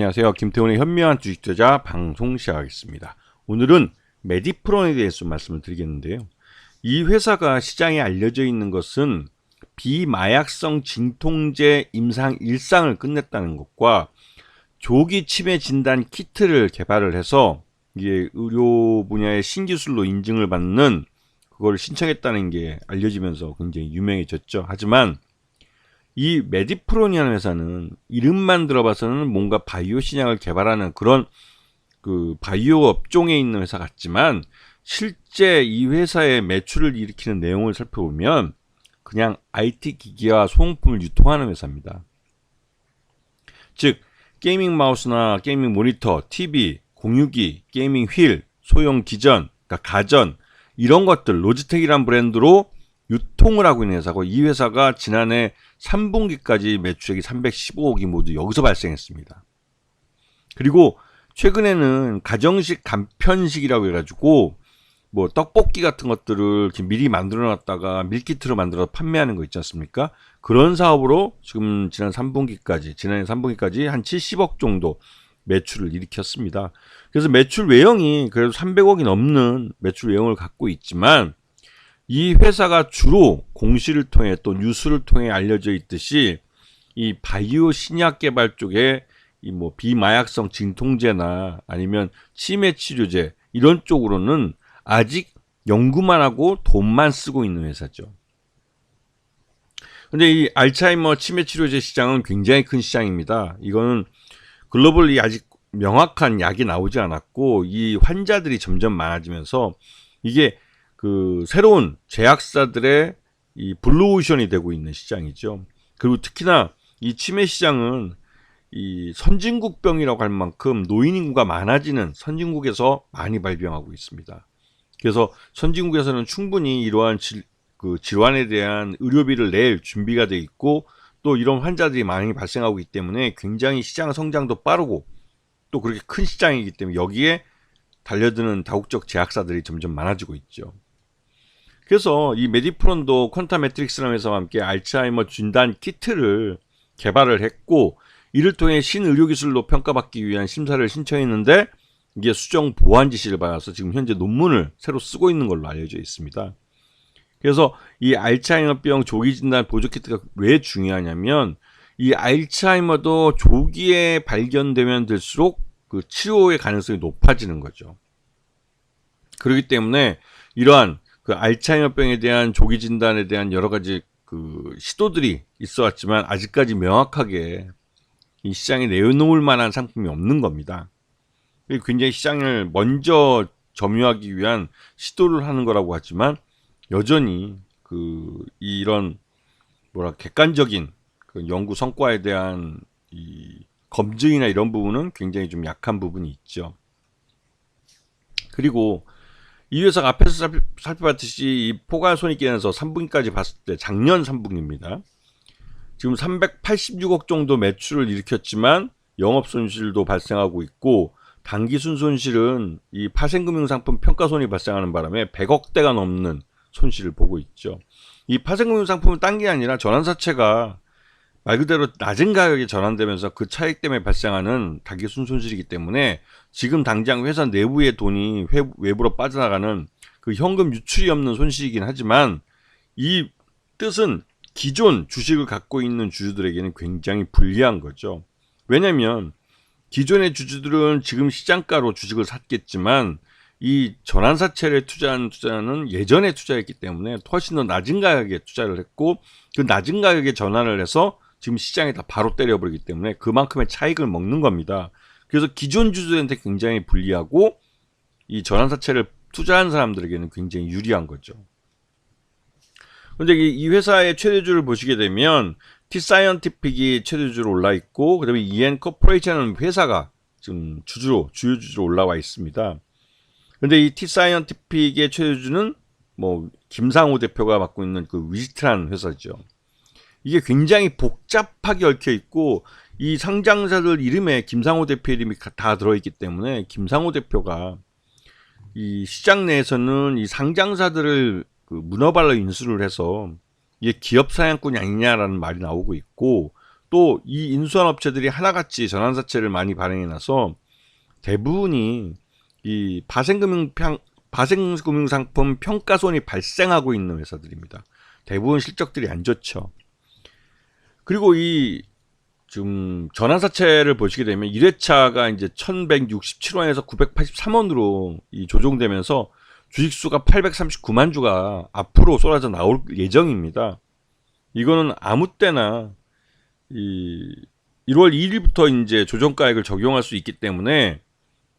안녕하세요. 김태훈의 현명한 주식투자 방송 시작하겠습니다. 오늘은 메디프론에 대해서 말씀을 드리겠는데요. 이 회사가 시장에 알려져 있는 것은 비마약성 진통제 임상 1상을 끝냈다는 것과 조기 치매 진단 키트를 개발을 해서 이게 의료 분야의 신기술로 인증을 받는 그걸 신청했다는 게 알려지면서 굉장히 유명해졌죠. 하지만 이 메디프론이라는 회사는 이름만 들어봐서는 뭔가 바이오 신약을 개발하는 그런 그 바이오 업종에 있는 회사 같지만 실제 이 회사의 매출을 일으키는 내용을 살펴보면 그냥 IT 기기와 소모품을 유통하는 회사입니다. 즉 게이밍 마우스나 게이밍 모니터, TV, 공유기, 게이밍 휠, 소형 기전, 그러니까 가전 이런 것들 로지텍이란 브랜드로 유통을 하고 있는 회사고, 이 회사가 지난해 3분기까지 매출액이 315억이 모두 여기서 발생했습니다. 그리고 최근에는 가정식 간편식이라고 해가지고 뭐 떡볶이 같은 것들을 이렇게 미리 만들어 놨다가 밀키트로 만들어서 판매하는 거 있지 않습니까? 그런 사업으로 지금 지난해 3분기까지 한 70억 정도 매출을 일으켰습니다. 그래서 매출 외형이 그래도 300억이 넘는 매출 외형을 갖고 있지만, 이 회사가 주로 공시를 통해 또 뉴스를 통해 알려져 있듯이 이 바이오 신약 개발 쪽에 이 뭐 비마약성 진통제나 아니면 치매 치료제 이런 쪽으로는 아직 연구만 하고 돈만 쓰고 있는 회사죠. 근데 이 알츠하이머 치매 치료제 시장은 굉장히 큰 시장입니다. 이거는 글로벌리 아직 명확한 약이 나오지 않았고 이 환자들이 점점 많아지면서 이게 그 새로운 제약사들의 이 블루오션이 되고 있는 시장이죠. 그리고 특히나 이 치매 시장은 이 선진국병이라고 할 만큼 노인 인구가 많아지는 선진국에서 많이 발병하고 있습니다. 그래서 선진국에서는 충분히 이러한 질환에 대한 의료비를 낼 준비가 돼 있고, 또 이런 환자들이 많이 발생하고 있기 때문에 굉장히 시장 성장도 빠르고 또 그렇게 큰 시장이기 때문에 여기에 달려드는 다국적 제약사들이 점점 많아지고 있죠. 그래서 이 메디프론도 퀀타 매트릭스라는 회사와 함께 알츠하이머 진단 키트를 개발을 했고, 이를 통해 신의료기술로 평가받기 위한 심사를 신청했는데 이게 수정 보완 지시를 받아서 지금 현재 논문을 새로 쓰고 있는 걸로 알려져 있습니다. 그래서 이 알츠하이머병 조기 진단 보조 키트가 왜 중요하냐면, 이 알츠하이머도 조기에 발견되면 될수록 그 치료의 가능성이 높아지는 거죠. 그렇기 때문에 이러한 그 알츠하이머병에 대한 조기 진단에 대한 여러 가지 그 시도들이 있어 왔지만 아직까지 명확하게 이 시장에 내놓을 만한 상품이 없는 겁니다. 굉장히 시장을 먼저 점유하기 위한 시도를 하는 거라고 하지만 여전히 그 이런 객관적인 그 연구 성과에 대한 이 검증이나 이런 부분은 굉장히 좀 약한 부분이 있죠. 그리고 이 회사가 앞에서 살펴봤듯이 이 포괄손익계에서 3분기까지 봤을 때 작년 3분기입니다. 지금 386억 정도 매출을 일으켰지만 영업손실도 발생하고 있고, 당기순손실은 이 파생금융상품 평가손이 발생하는 바람에 100억대가 넘는 손실을 보고 있죠. 이 파생금융상품은 딴 게 아니라 전환사채가 말 그대로 낮은 가격에 전환되면서 그 차익 때문에 발생하는 당기순손실이기 때문에 지금 당장 회사 내부의 돈이 외부로 빠져나가는 그 현금 유출이 없는 손실이긴 하지만, 이 뜻은 기존 주식을 갖고 있는 주주들에게는 굉장히 불리한 거죠. 왜냐하면 기존의 주주들은 지금 시장가로 주식을 샀겠지만 이 전환사채를 투자한 투자는 예전에 투자했기 때문에 훨씬 더 낮은 가격에 투자를 했고, 그 낮은 가격에 전환을 해서 지금 시장에다 바로 때려버리기 때문에 그만큼의 차익을 먹는 겁니다. 그래서 기존 주주들한테 굉장히 불리하고 이 전환사채를 투자한 사람들에게는 굉장히 유리한 거죠. 근데 이 회사의 최대주를 보시게 되면 T-사이언티픽이 최대주로 올라 있고, 그다음에 EN 코퍼레이션은 회사가 지금 주요 주주로 올라와 있습니다. 근데 이 T-사이언티픽의 최대주는 뭐 김상호 대표가 맡고 있는 그 위지트라는 회사죠. 이게 굉장히 복잡하게 얽혀 있고 이 상장사들 이름에 김상호 대표 이름이 다 들어있기 때문에 김상호 대표가 이 시장 내에서는 이 상장사들을 그 문어발로 인수를 해서 이게 기업 사냥꾼이 아니냐라는 말이 나오고 있고, 또 이 인수한 업체들이 하나같이 전환사채를 많이 발행해놔서 대부분이 이 바생금융상품 평가손이 발생하고 있는 회사들입니다. 대부분 실적들이 안 좋죠. 그리고 이 지금 전환사채를 보시게 되면 1회차가 이제 1167원에서 983원으로 이 조정되면서 주식수가 839만 주가 앞으로 쏟아져 나올 예정입니다. 이거는 아무 때나 이 1월 2일부터 이제 조정가액을 적용할 수 있기 때문에,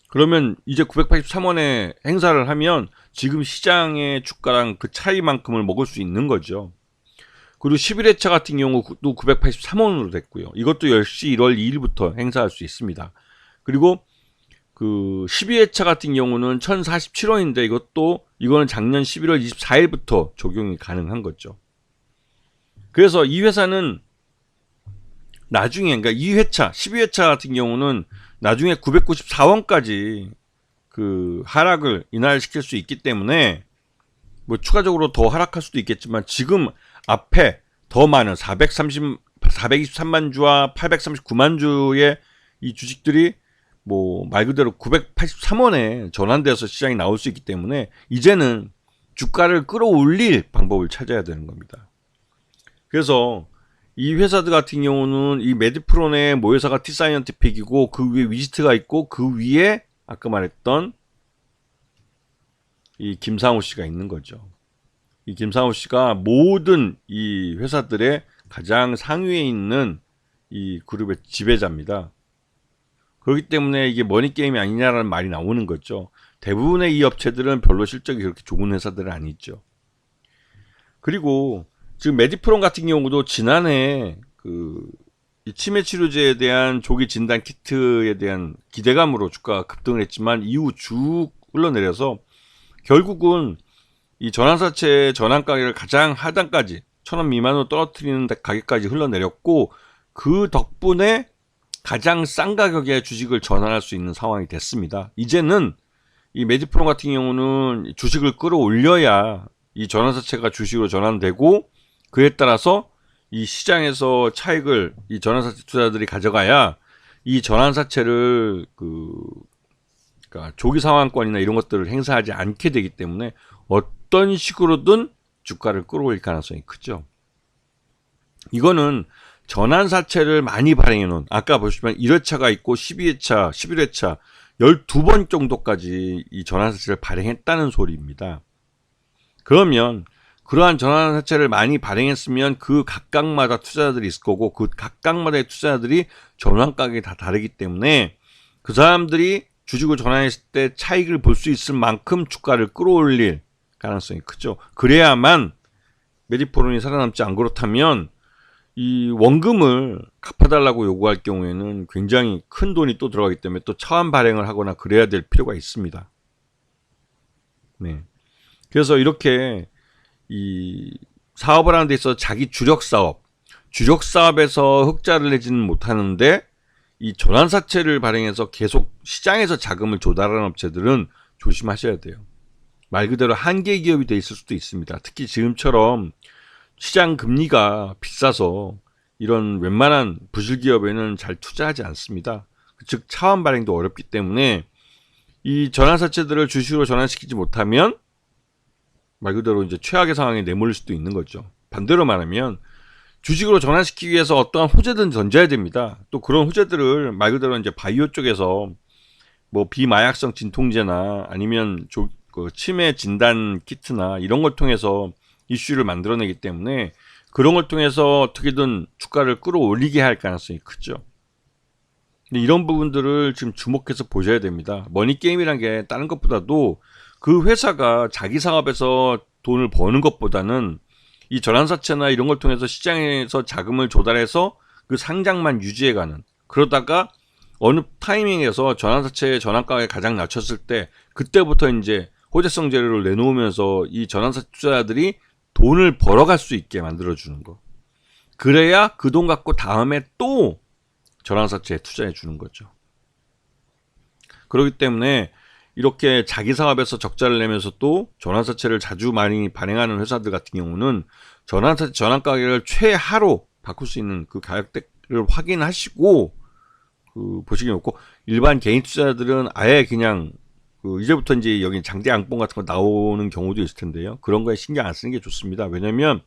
그러면 이제 983원에 행사를 하면 지금 시장의 주가랑 그 차이만큼을 먹을 수 있는 거죠. 그리고 11회차 같은 경우도 983원으로 됐고요. 이것도 역시 1월 2일부터 행사할 수 있습니다. 그리고 그 12회차 같은 경우는 1047원인데 이거는 작년 11월 24일부터 적용이 가능한 거죠. 그래서 이 회사는 나중에, 그러니까 2회차, 12회차 같은 경우는 나중에 994원까지 그 하락을 인하시킬 수 있기 때문에 뭐 추가적으로 더 하락할 수도 있겠지만, 지금 앞에 더 많은 423만 주와 839만 주의 이 주식들이 뭐 말 그대로 983원에 전환돼서 시장이 나올 수 있기 때문에 이제는 주가를 끌어올릴 방법을 찾아야 되는 겁니다. 그래서 이 회사들 같은 경우는 이 메디프론의 모회사가 T사이언티픽이고 그 위에 위지트가 있고 그 위에 아까 말했던 이 김상우 씨가 있는 거죠. 이 김상우 씨가 모든 이 회사들의 가장 상위에 있는 이 그룹의 지배자입니다. 그렇기 때문에 이게 머니게임이 아니냐라는 말이 나오는 거죠. 대부분의 이 업체들은 별로 실적이 그렇게 좋은 회사들은 아니죠. 그리고 지금 메디프론 같은 경우도 지난해 이 치매 치료제에 대한 조기 진단 키트에 대한 기대감으로 주가가 급등을 했지만 이후 쭉 흘러내려서 결국은 이 전환사채 전환 가격을 가장 하단까지 1,000원 미만으로 떨어뜨리는 가격까지 흘러내렸고, 그 덕분에 가장 싼 가격에 주식을 전환할 수 있는 상황이 됐습니다. 이제는 이 메디프론 같은 경우는 주식을 끌어올려야 이 전환사채가 주식으로 전환되고, 그에 따라서 이 시장에서 차익을 이 전환사채 투자자들이 가져가야 이 전환사채를 그러니까 조기 상환권이나 이런 것들을 행사하지 않게 되기 때문에 어떤 식으로든 주가를 끌어올릴 가능성이 크죠. 이거는 전환사채를 많이 발행해 놓은, 아까 보시면 1회차가 있고 12회차, 11회차 12번 정도까지 이 전환사채를 발행했다는 소리입니다. 그러면 그러한 전환사채를 많이 발행했으면 그 각각마다 투자자들이 있을 거고, 그 각각마다의 투자자들이 전환 가격이 다 다르기 때문에 그 사람들이 주식을 전환했을 때 차익을 볼 수 있을 만큼 주가를 끌어올릴 가능성이 크죠. 그래야만 메디프론이 살아남지, 안 그렇다면 이 원금을 갚아달라고 요구할 경우에는 굉장히 큰 돈이 또 들어가기 때문에 또 차환 발행을 하거나 그래야 될 필요가 있습니다. 네. 그래서 이렇게 이 사업을 하는 데 있어서 자기 주력 사업에서 흑자를 내지는 못하는데 이 전환사채를 발행해서 계속 시장에서 자금을 조달하는 업체들은 조심하셔야 돼요. 말 그대로 한계 기업이 돼 있을 수도 있습니다. 특히 지금처럼 시장 금리가 비싸서 이런 웬만한 부실 기업에는 잘 투자하지 않습니다. 즉 차환 발행도 어렵기 때문에 이 전환사채들을 주식으로 전환시키지 못하면 말 그대로 이제 최악의 상황에 내몰릴 수도 있는 거죠. 반대로 말하면 주식으로 전환시키기 위해서 어떠한 호재든 던져야 됩니다. 또 그런 호재들을 말 그대로 이제 바이오 쪽에서 뭐 비마약성 진통제나 아니면 치매 진단 키트나 이런 걸 통해서 이슈를 만들어내기 때문에 그런 걸 통해서 어떻게든 주가를 끌어올리게 할 가능성이 크죠. 근데 이런 부분들을 지금 주목해서 보셔야 됩니다. 머니게임이란 게 다른 것보다도 그 회사가 자기 사업에서 돈을 버는 것보다는 이 전환사채나 이런 걸 통해서 시장에서 자금을 조달해서 그 상장만 유지해가는, 그러다가 어느 타이밍에서 전환사채의 전환가격이 가장 낮췄을 때 그때부터 이제 호재성 재료를 내놓으면서 이 전환사채 투자자들이 돈을 벌어갈 수 있게 만들어주는 거. 그래야 그 돈 갖고 다음에 또 전환사채에 투자해 주는 거죠. 그렇기 때문에 이렇게 자기 사업에서 적자를 내면서 또 전환사채를 자주 많이 발행하는 회사들 같은 경우는 전환사채 전환가격을 최하로 바꿀 수 있는 그 확인하시고 보시기 좋고, 일반 개인 투자자들은 아예 그냥 이제부터 이제 여기 장대 양봉 같은 거 나오는 경우도 있을 텐데요. 그런 거에 신경 안 쓰는 게 좋습니다. 왜냐면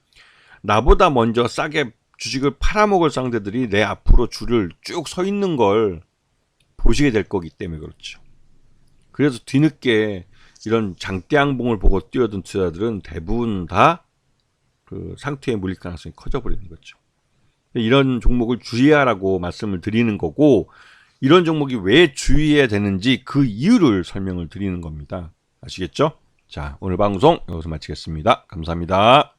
나보다 먼저 싸게 주식을 팔아먹을 상대들이 내 앞으로 줄을 쭉 서 있는 걸 보시게 될 거기 때문에 그렇죠. 그래서 뒤늦게 이런 장대 양봉을 보고 뛰어든 투자자들은 대부분 다 상투에 물릴 가능성이 커져 버리는 거죠. 이런 종목을 주의하라고 말씀을 드리는 거고, 이런 종목이 왜 주의해야 되는지 그 이유를 설명을 드리는 겁니다. 아시겠죠? 자, 오늘 방송 여기서 마치겠습니다. 감사합니다.